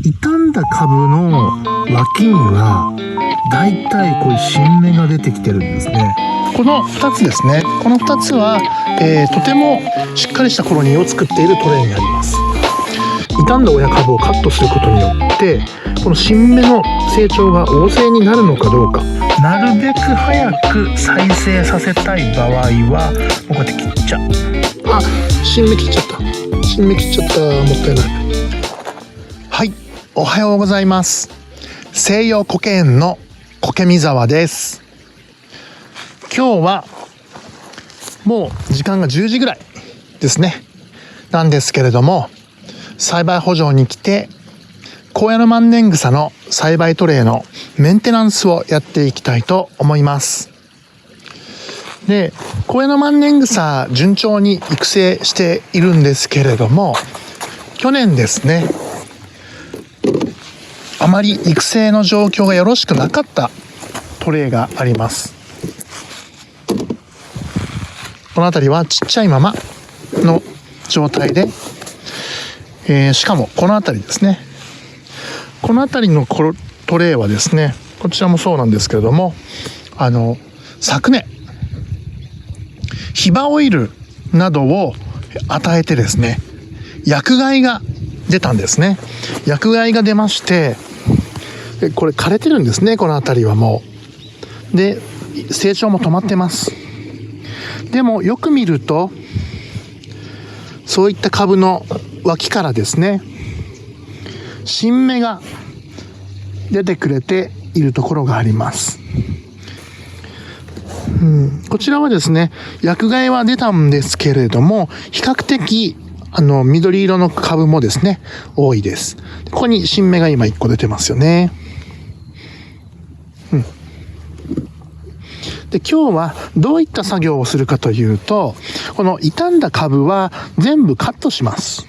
傷んだ株の脇にはだいたいこういう新芽が出てきてるんですね。この2つですね。この2つは、とてもしっかりしたコロニーを作っているトレイになります。傷んだ親株をカットすることによってこの新芽の成長が旺盛になるのかどうか、なるべく早く再生させたい場合はもうこうやって切っちゃう。あ、新芽切っちゃった。新芽切っちゃった。もったいない。はい、おはようございます。西洋苔園の苔見沢です。今日はもう時間が10時ぐらいですね。なんですけれども、栽培圃場に来て高野の万年草の栽培トレイのメンテナンスをやっていきたいと思います。で、高野の万年草順調に育成しているんですけれども、去年ですね、あまり育成の状況がよろしくなかったトレイがあります。この辺りはちっちゃいままの状態で、しかもこの辺りですね、この辺りのトレイはですね、こちらもそうなんですけれども、昨年ヒバオイルなどを与えてですね、薬害が出たんですね。薬害が出まして、これ枯れてるんですね。この辺りはもうで成長も止まってます。でもよく見るとそういった株の脇からですね、新芽が出てくれているところがあります。こちらはですね、薬害は出たんですけれども、比較的緑色の株もですね多いです。ここに新芽が今1個出てますよね。で、今日はどういった作業をするかというと、この傷んだ株は全部カットします。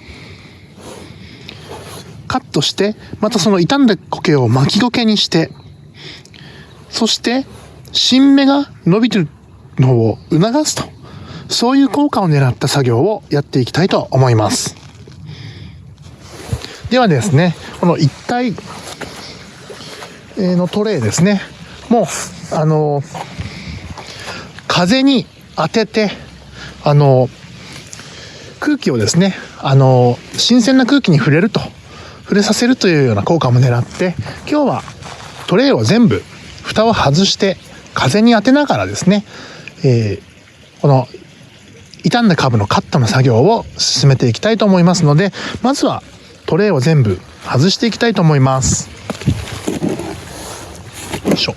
カットして、またその傷んだ苔を巻き苔にして、そして新芽が伸びるのを促すと、そういう効果を狙った作業をやっていきたいと思います。ではですね、この一体のトレイですね、もう風に当てて空気をですね、新鮮な空気に触れさせるというような効果も狙って、今日はトレイを全部蓋を外して風に当てながらですね、この傷んだ株のカットの作業を進めていきたいと思いますので、まずはトレイを全部外していきたいと思います。よいしょ。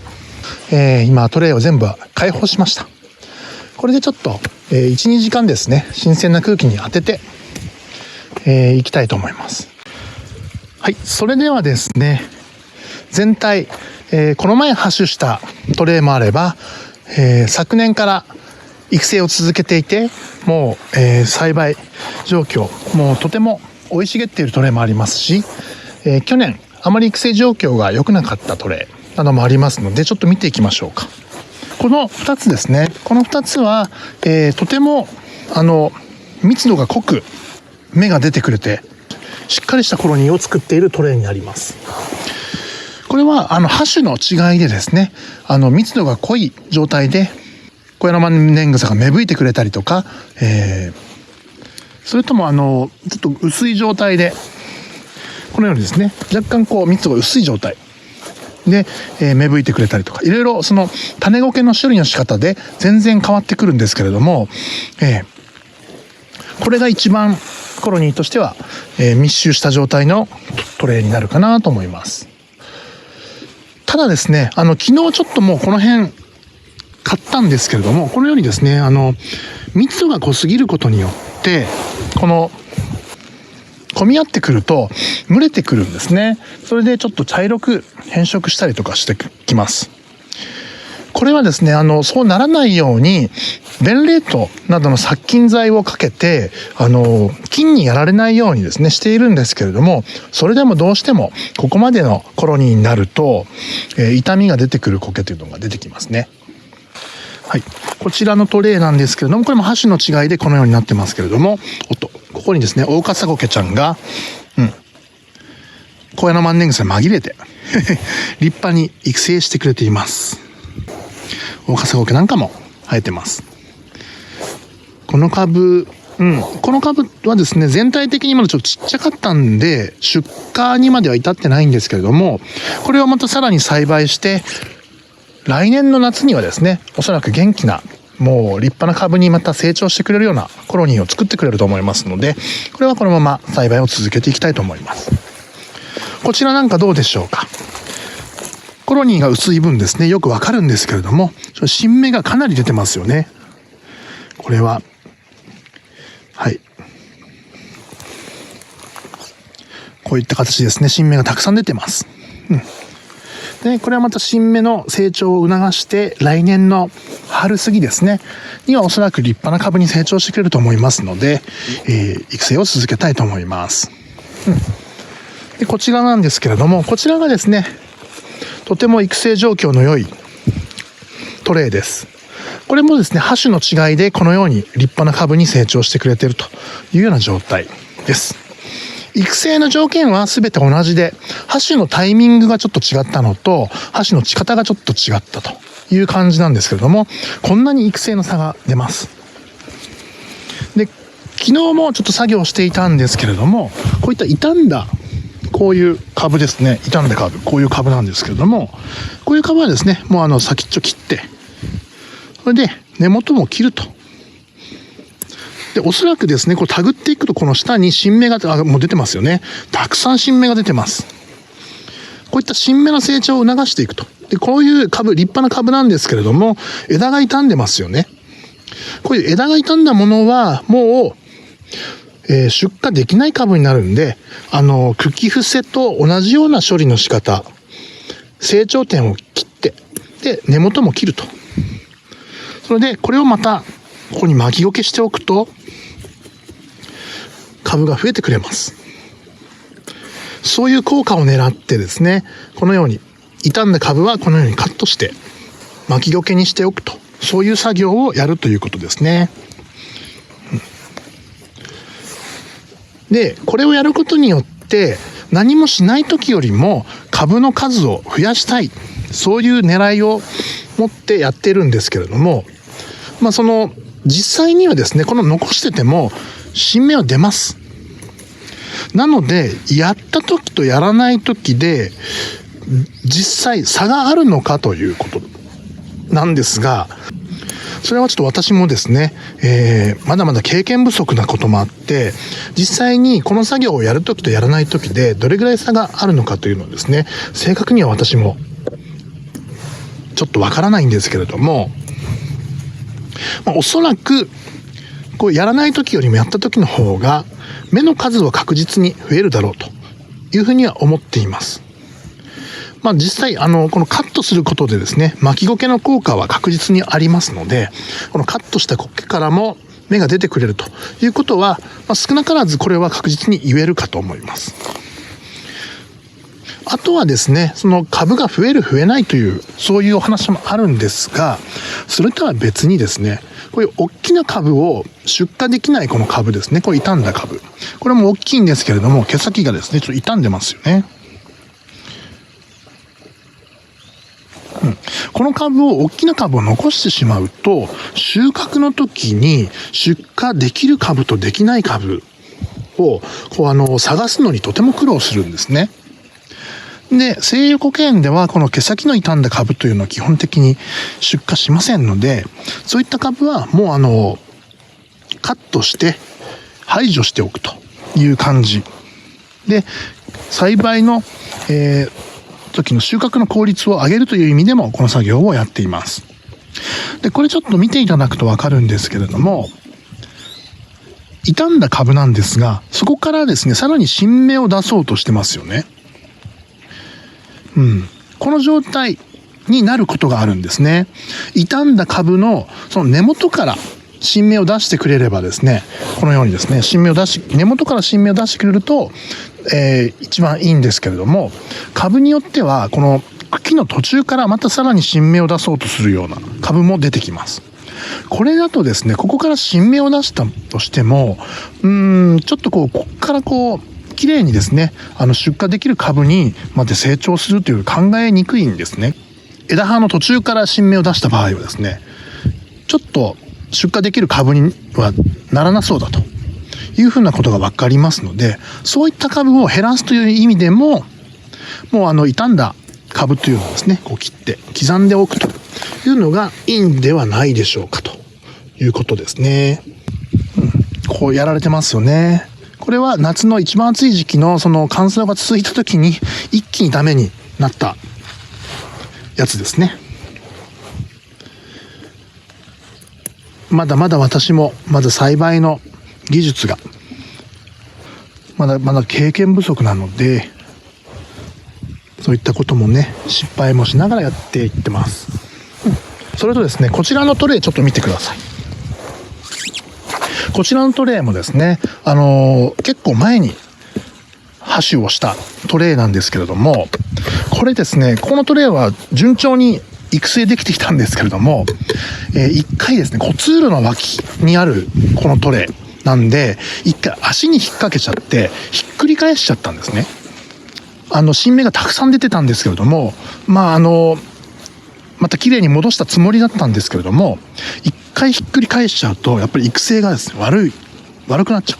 今トレイを全部開放しました。これでちょっと、1、2時間ですね、新鮮な空気に当てていきたいと思います。はい、それではですね、全体、この前播種したトレイもあれば、昨年から育成を続けていて、もう、栽培状況もうとても生い茂っているトレイもありますし、去年あまり育成状況が良くなかったトレイなどもありますので、ちょっと見ていきましょうか。この2つですね、この2つは、とても密度が濃く芽が出てくれてしっかりしたコロニーを作っているトレイになります。これは葉種の違いでですね、密度が濃い状態で高野万年草が芽吹いてくれたりとか、それともちょっと薄い状態でこのようにですね、若干密度が薄い状態で、芽吹いてくれたりとか、いろいろその種苔の処理の仕方で全然変わってくるんですけれども、これが一番コロニーとしては、密集した状態のトレイになるかなと思います。ただですね、昨日ちょっともうこの辺買ったんですけれども、このようにですね、密度が濃すぎることによってこの混み合ってくると蒸れてくるんですね。それでちょっと茶色く変色したりとかしてきます。これはですね、そうならないようにベンレートなどの殺菌剤をかけて菌にやられないようにですねしているんですけれども、それでもどうしてもここまでのコロニーになると、傷みが出てくる苔というのが出てきますね。はい、こちらのトレイなんですけれども、これも箸の違いでこのようになってますけれども、ここにですねオオカサゴケちゃんが、高野万年草に紛れて立派に育成してくれています。オオカサゴケなんかも生えてます。この株はですね、全体的にまだちょっとちっちゃかったんで出荷にまでは至ってないんですけれども、これをまたさらに栽培して来年の夏にはですね、おそらく元気なもう立派な株にまた成長してくれるようなコロニーを作ってくれると思いますので、これはこのまま栽培を続けていきたいと思います。こちらなんかどうでしょうか。コロニーが薄い分ですね、よくわかるんですけれども、新芽がかなり出てますよね。これははい、こういった形ですね。新芽がたくさん出てます。でこれはまた新芽の成長を促して来年の春過ぎですねにはおそらく立派な株に成長してくれると思いますので、育成を続けたいと思います。でこちらなんですけれども、こちらがですねとても育成状況の良いトレイです。これもですね、葉種の違いでこのように立派な株に成長してくれているというような状態です。育成の条件は全て同じで、葉種のタイミングがちょっと違ったのと、葉種の仕方がちょっと違ったという感じなんですけれども、こんなに育成の差が出ます。で、昨日もちょっと作業していたんですけれども、こういった傷んだこういう株ですね、傷んだ株、こういう株なんですけれども、こういう株はですね、もう先っちょ切って、それで根元も切ると。でおそらくですね、こう手繰っていくとこの下に新芽がもう出てますよね。たくさん新芽が出てます。こういった新芽の成長を促していくと。でこういう株、立派な株なんですけれども、枝が傷んでますよね。こういう枝が傷んだものはもう、出荷できない株になるんで、茎伏せと同じような処理の仕方、成長点を切ってで根元も切ると。それでこれをまたここに巻き苔しておくと株が増えてくれます。そういう効果を狙ってですね、このように傷んだ株はこのようにカットして巻き苔にしておくと、そういう作業をやるということですね。でこれをやることによって何もしない時よりも株の数を増やしたい、そういう狙いを持ってやってるんですけれども、その実際にはですね、この残してても新芽は出ます。なのでやった時とやらない時で実際差があるのかということなんですが、それはちょっと私もですね、まだまだ経験不足なこともあって、実際にこの作業をやる時とやらない時でどれぐらい差があるのかというのをですね、正確には私もちょっとわからないんですけれども、おそらくこうやらない時よりもやった時の方が芽の数は確実に増えるだろうというふうには思っています。実際このカットすることでですね、巻き苔の効果は確実にありますので、このカットした苔からも芽が出てくれるということは、少なからずこれは確実に言えるかと思います。あとはですね、その株が増える増えないというそういうお話もあるんですが、それとは別にですね、こういう大きな株を出荷できないこの株ですね、これ傷んだ株、これも大きいんですけれども、毛先がですねちょっと傷んでますよね。この株を大きな株を残してしまうと、収穫の時に出荷できる株とできない株を探すのにとても苦労するんですね。で西予古県ではこの毛先の傷んだ株というのは基本的に出荷しませんので、そういった株はもうカットして排除しておくという感じで、栽培の、時の収穫の効率を上げるという意味でもこの作業をやっています。でこれちょっと見ていただくと分かるんですけれども、傷んだ株なんですが、そこからですねさらに新芽を出そうとしてますよね。この状態になることがあるんですね。傷んだ株のその根元から新芽を出してくれればですね、このようにですね根元から新芽を出してくれると、一番いいんですけれども、株によってはこの茎の途中からまたさらに新芽を出そうとするような株も出てきます。これだとですね、ここから新芽を出したとしてもちょっとここから綺麗にですね、出荷できる株にまで成長するという考えにくいんですね。枝葉の途中から新芽を出した場合はですね、ちょっと出荷できる株にはならなそうだというふうなことが分かりますので、そういった株を減らすという意味でも、もう傷んだ株というのをですね、こう切って刻んでおくというのがいいんではないでしょうかということですね。こうやられてますよね。これは夏の一番暑い時期のその乾燥が続いた時に一気にダメになったやつですね。まだまだ私もまだ栽培の技術がまだ経験不足なので、そういったこともね、失敗もしながらやっていってます。それとですね、こちらのトレイちょっと見てください。こちらのトレイもですね、結構前に播種をしたトレイなんですけれども、これですね、このトレイは順調に育成できてきたんですけれども、一回ですね、コツールの脇にあるこのトレイなんで、一回足に引っ掛けちゃってひっくり返しちゃったんですね。新芽がたくさん出てたんですけれども、また綺麗に戻したつもりだったんですけれども、一回ひっくり返しちゃうとやっぱり育成がですね、悪くなっちゃう。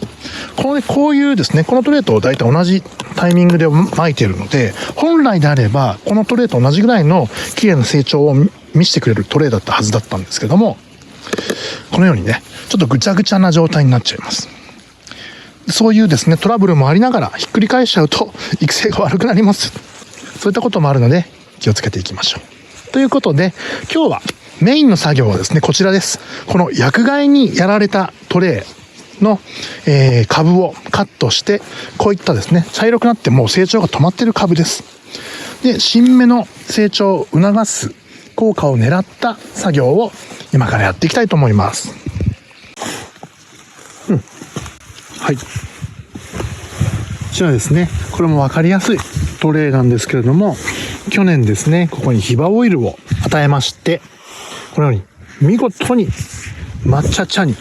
こういうですね、このトレーと大体同じタイミングで撒いているので、本来であればこのトレーと同じぐらいの綺麗な成長を見せてくれるトレーだったはずだったんですけども、このようにね、ちょっとぐちゃぐちゃな状態になっちゃいます。そういうですね、トラブルもありながらひっくり返しちゃうと育成が悪くなります。そういったこともあるので気をつけていきましょう。ということで、今日はメインの作業はですね、こちらです。この薬害にやられたトレイの、株をカットして、こういったですね、茶色くなってもう成長が止まっている株です。で、新芽の成長を促す効果を狙った作業を今からやっていきたいと思います。はい。こちらですね、これも分かりやすいトレイなんですけれども、去年ですね、ここにヒバオイルを与えまして、このように見事に抹茶茶に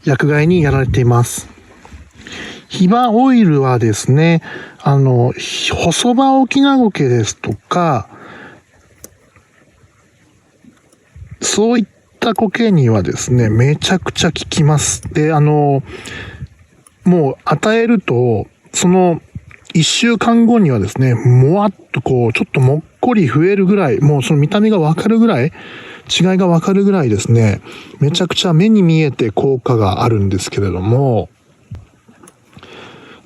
薬害にやられています。ヒバオイルはですね、細葉オキナゴケですとか、そういった苔にはですね、めちゃくちゃ効きます。で、もう与えると、その1週間後にはですね、もわっとこう、ちょっともっこり増えるぐらい、もうその見た目がわかるぐらい、違いがわかるぐらいですね、めちゃくちゃ目に見えて効果があるんですけれども、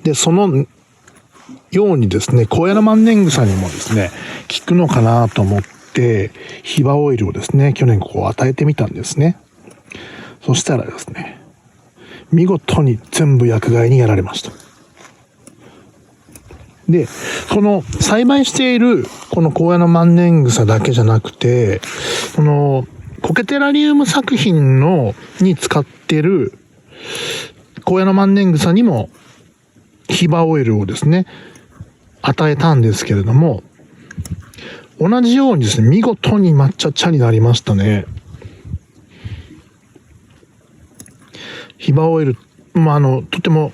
で、そのようにですね、高野の万年草にもですね、効くのかなと思って、ヒバオイルをですね、去年ここ与えてみたんですね。そしたらですね、見事に全部薬害にやられました。で、この栽培しているこの高野の万年草だけじゃなくて、このコケテラリウム作品に使っている高野の万年草にもヒバオイルをですね、与えたんですけれども、同じようにですね、見事に抹茶茶になりましたね。ヒバオイル、とても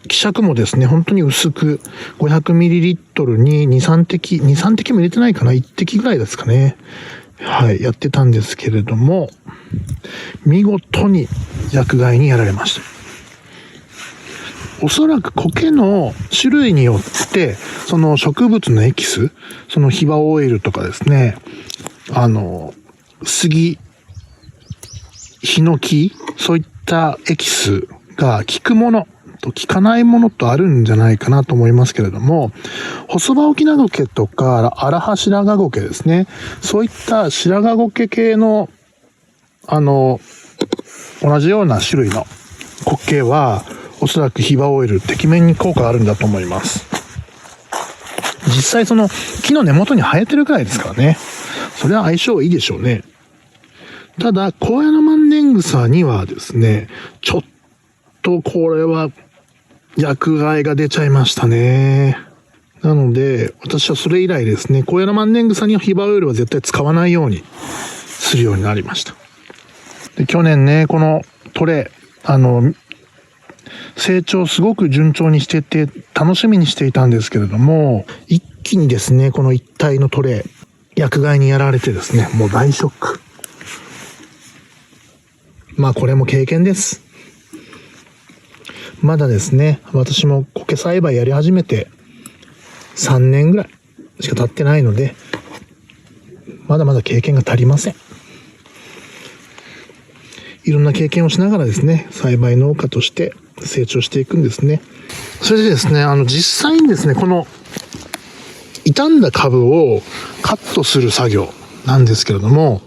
希釈もですね、本当に薄く 500ml に2、3滴も入れてないかな、1滴ぐらいですかね。はい、やってたんですけれども、見事に薬害にやられました。おそらく苔の種類によって、その植物のエキス、そのヒバオイルとかですね、杉、ヒノキ、そういったエキスが効くものと効かないものとあるんじゃないかなと思いますけれども、細葉オキナゴケとかアラハシラガゴケですね、そういった白髪ゴケ系の同じような種類の苔はおそらくヒバオイルてきめんに効果があるんだと思います。実際その木の根元に生えてるくらいですからね、それは相性いいでしょうね。ただ高野の万年草にはですね、ちょっとこれは薬害が出ちゃいましたね。なので私はそれ以来ですね、高野の万年草にはヒバオイルは絶対使わないようにするようになりました。で、去年ね、このトレ成長すごく順調にしていて楽しみにしていたんですけれども、一気にですね、この一体のトレイ、薬害にやられてですね、もう大ショック。まあこれも経験です。まだですね、私も苔栽培やり始めて3年ぐらいしか経ってないので、まだまだ経験が足りません。いろんな経験をしながらですね、栽培農家として成長していくんですね。それでですね、実際にですね、この傷んだ株をカットする作業なんですけれども、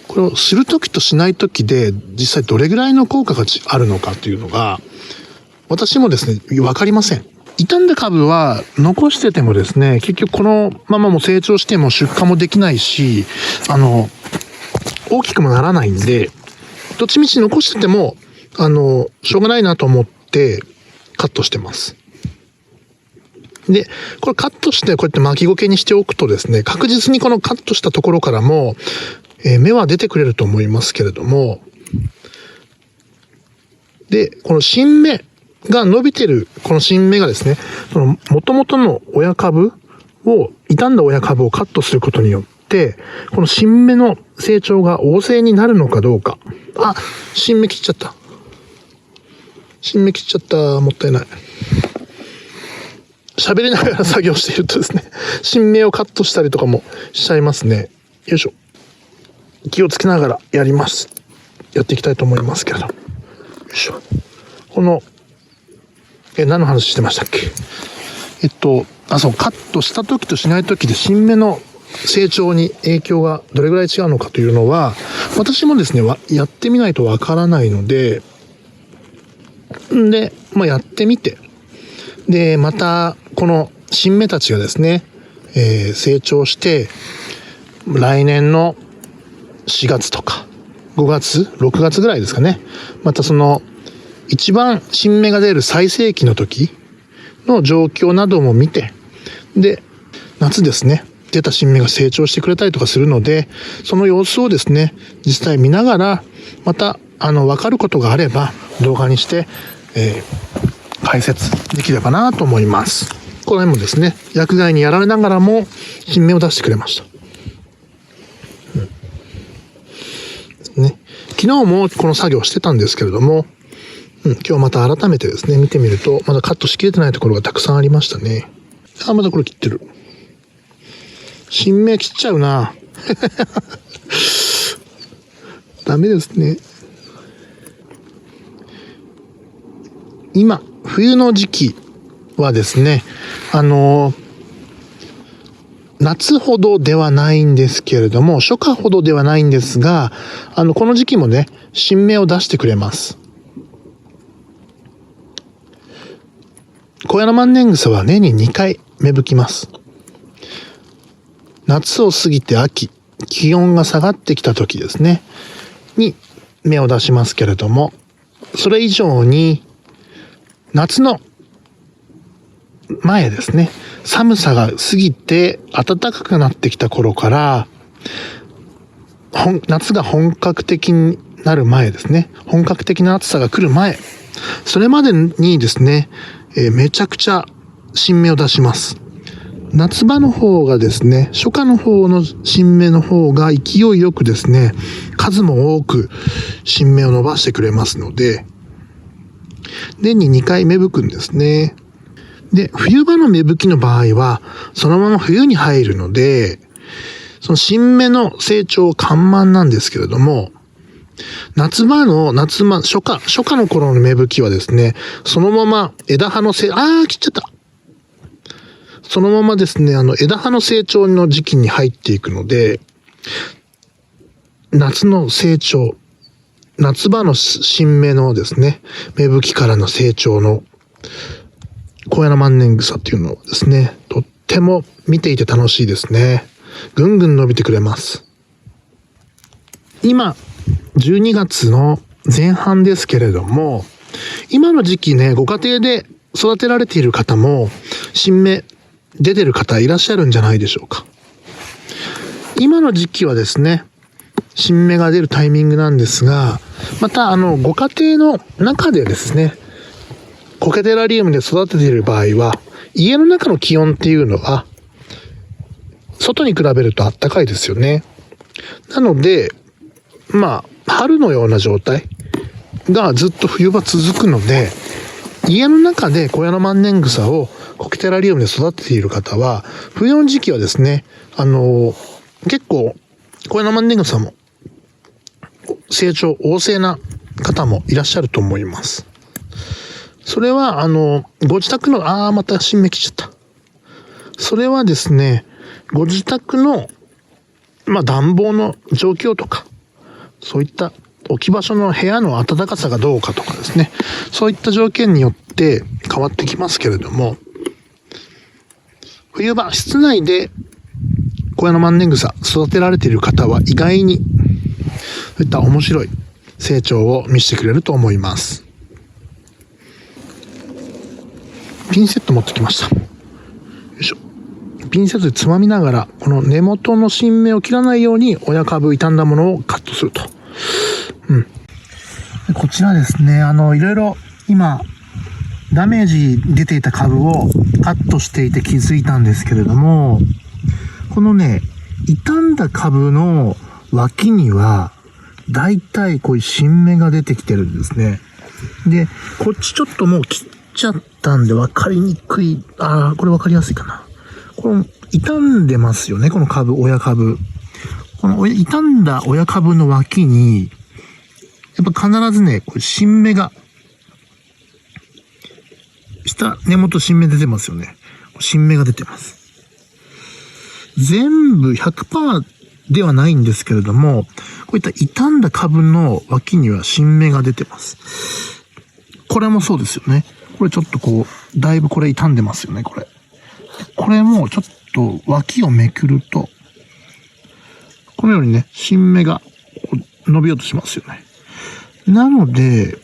これをするときとしないときで実際どれぐらいの効果があるのかというのが、私もですね、わかりません。傷んだ株は残しててもですね、結局このままも成長しても出荷もできないし、大きくもならないんで、どっちみち残してても、しょうがないなと思ってカットしてます。で、これカットしてこうやって巻き苔にしておくとですね、確実にこのカットしたところからも、芽は出てくれると思いますけれども、で、この新芽が伸びてる、この新芽がですね、その元々の親株を、傷んだ親株をカットすることによって、この新芽の成長が旺盛になるのかどうか。あ、新芽切っちゃった。新芽切っちゃった。もったいない。喋りながら作業しているとですね、新芽をカットしたりとかもしちゃいますね。よいしょ。気をつけながらやります。やっていきたいと思いますけれど。よいしょ。この、何の話してましたっけ？そう、カットした時としない時で新芽の成長に影響がどれぐらい違うのかというのは、私もですね、やってみないとわからないので、やってみて、で、また、この新芽たちがですね、成長して、来年の4月とか、5月、6月ぐらいですかね、またその、一番新芽が出る最盛期の時の状況なども見て、で、夏ですね、出た新芽が成長してくれたりとかするので、その様子をですね、実際見ながら、また、わかることがあれば、動画にして、解説できればなと思います。この辺もですね、薬害にやられながらも、新芽を出してくれました。ね、昨日もこの作業してたんですけれども、今日また改めてですね、見てみると、まだカットしきれてないところがたくさんありましたね。あ、まだこれ切ってる。新芽切っちゃうな。ダメですね。今、冬の時期はですね、夏ほどではないんですけれども、初夏ほどではないんですが、この時期もね、新芽を出してくれます。高野万年草は年に2回芽吹きます。夏を過ぎて秋、気温が下がってきた時ですね、に芽を出しますけれども、それ以上に夏の前ですね、寒さが過ぎて暖かくなってきた頃から、夏が本格的になる前ですね、本格的な暑さが来る前、それまでにですね、めちゃくちゃ新芽を出します。夏場の方がですね、初夏の方の新芽の方が勢いよくですね、数も多く新芽を伸ばしてくれますので、年に2回芽吹くんですね。で、冬場の芽吹きの場合は、そのまま冬に入るので、その新芽の成長緩慢なんですけれども、初夏の頃の芽吹きはですね、そのまま枝葉の切っちゃった。そのままですね、枝葉の成長の時期に入っていくので、夏の成長、夏場の新芽のですね、芽吹きからの成長の高野万年草っていうのはですね、とっても見ていて楽しいですね。ぐんぐん伸びてくれます。今、12月の前半ですけれども、今の時期ね、ご家庭で育てられている方も、新芽出てる方いらっしゃるんじゃないでしょうか。今の時期はですね、新芽が出るタイミングなんですが、またご家庭の中でですね、苔テラリウムで育てている場合は、家の中の気温っていうのは外に比べると暖かいですよね。なので春のような状態がずっと冬場続くので、家の中で小屋の万年草を苔テラリウムで育てている方は、冬の時期はですね、結構小屋の万年草も成長旺盛な方もいらっしゃると思います。それはご自宅のまた新芽来ちゃった。それはですね、ご自宅の暖房の状況とか、そういった置き場所の部屋の暖かさがどうかとかですね、そういった条件によって変わってきますけれども、冬場室内で小屋の万年草育てられている方は意外にそういった面白い成長を見せてくれると思います。ピンセット持ってきました。よいしょ。ピンセットでつまみながら、この根元の新芽を切らないように親株傷んだものをカットすると。こちらですね、いろいろ今ダメージ出ていた株をカットしていて気づいたんですけれども、このね、傷んだ株の脇にはだいたいこういう新芽が出てきてるんですね。で、こっちちょっともう切っちゃったんで分かりにくい。これ分かりやすいかな。この傷んでますよね、この株、親株。この傷んだ親株の脇にやっぱ必ずね、これ新芽が、根元新芽出てますよね。新芽が出てます。全部 100% ではないんですけれども、こういった傷んだ株の脇には新芽が出てます。これもそうですよね。これちょっとだいぶこれ傷んでますよね、これ。これもちょっと脇をめくると、このようにね、新芽が伸びようとしますよね。なので、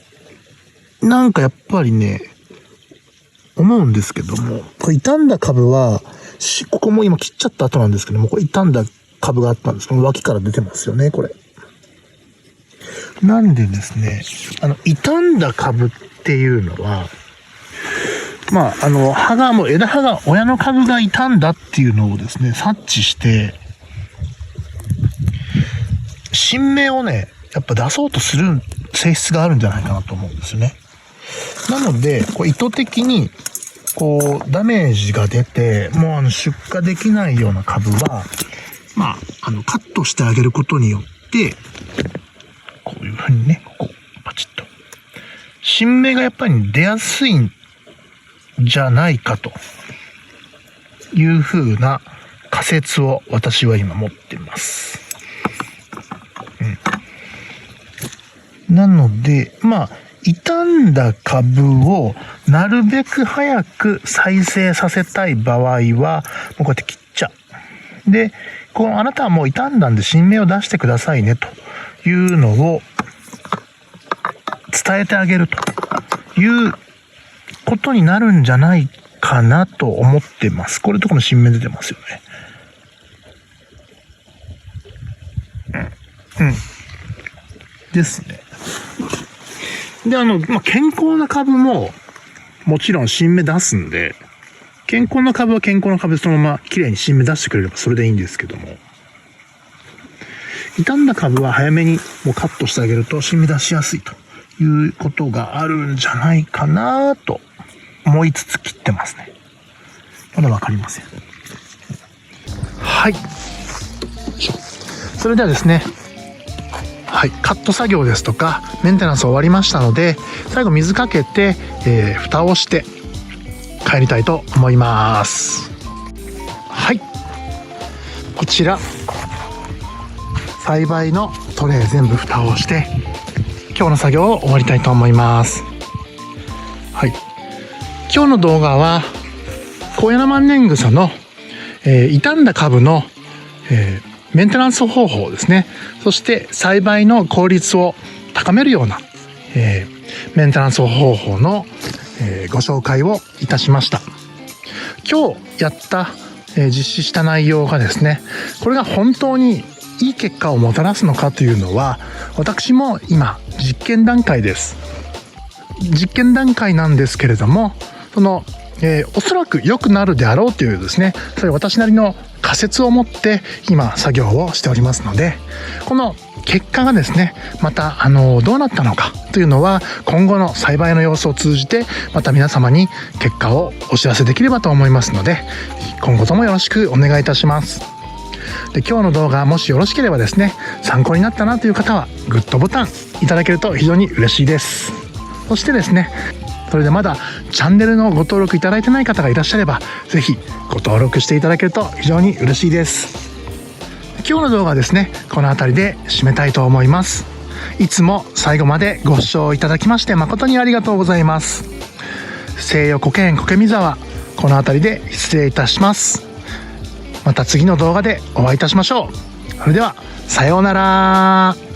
なんかやっぱりね、思うんですけども、これ傷んだ株は、ここも今切っちゃった後なんですけども、これ傷んだ株があったんですけど、脇から出てますよね、これ。なんでですね、傷んだ株っていうのは、葉がもう枝葉が、親の株が傷んだっていうのをですね、察知して、新芽をね、やっぱ出そうとする性質があるんじゃないかなと思うんですよね。なので、意図的に、ダメージが出て、もう出荷できないような株は、カットしてあげることによって、こういうふうにね、パチッと。新芽がやっぱり出やすいんじゃないかというふうな仮説を私は今持っています。なので、傷んだ株をなるべく早く再生させたい場合は、もうこうやって切っちゃう。で、あなたはもう傷んだんで新芽を出してくださいねというのを伝えてあげるということになるんじゃないかなと思ってます。これとこの新芽出てますよね。ですね。で、健康な株も、もちろん新芽出すんで、健康な株は健康な株でそのまま綺麗に新芽出してくれればそれでいいんですけども、傷んだ株は早めにもうカットしてあげると新芽出しやすいということがあるんじゃないかなと思いつつ切ってますね。まだわかりません。はい。それではですね、カット作業ですとかメンテナンス終わりましたので、最後水かけて、蓋をして帰りたいと思います。はい、こちら栽培のトレイ全部蓋をして今日の作業を終わりたいと思います。はい、今日の動画は小屋の万年草の、傷んだ株の、メンテナンス方法ですね。そして栽培の効率を高めるような、メンテナンス方法の、ご紹介をいたしました。今日やった、実施した内容がですね、これが本当にいい結果をもたらすのかというのは、私も今実験段階です。実験段階なんですけれども、おそらく良くなるであろうというですね、それ私なりの仮説を持って今作業をしておりますので、この結果がですね、またどうなったのかというのは今後の栽培の様子を通じてまた皆様に結果をお知らせできればと思いますので、今後ともよろしくお願いいたします。で、今日の動画もしよろしければですね、参考になったなという方はグッドボタンいただけると非常に嬉しいです。そしてですね、それでまだチャンネルのご登録いただいてない方がいらっしゃれば、ぜひご登録していただけると非常に嬉しいです。今日の動画はですね、この辺りで締めたいと思います。いつも最後までご視聴いただきまして誠にありがとうございます。西予苔園苔見沢、この辺りで失礼いたします。また次の動画でお会いいたしましょう。それではさようなら。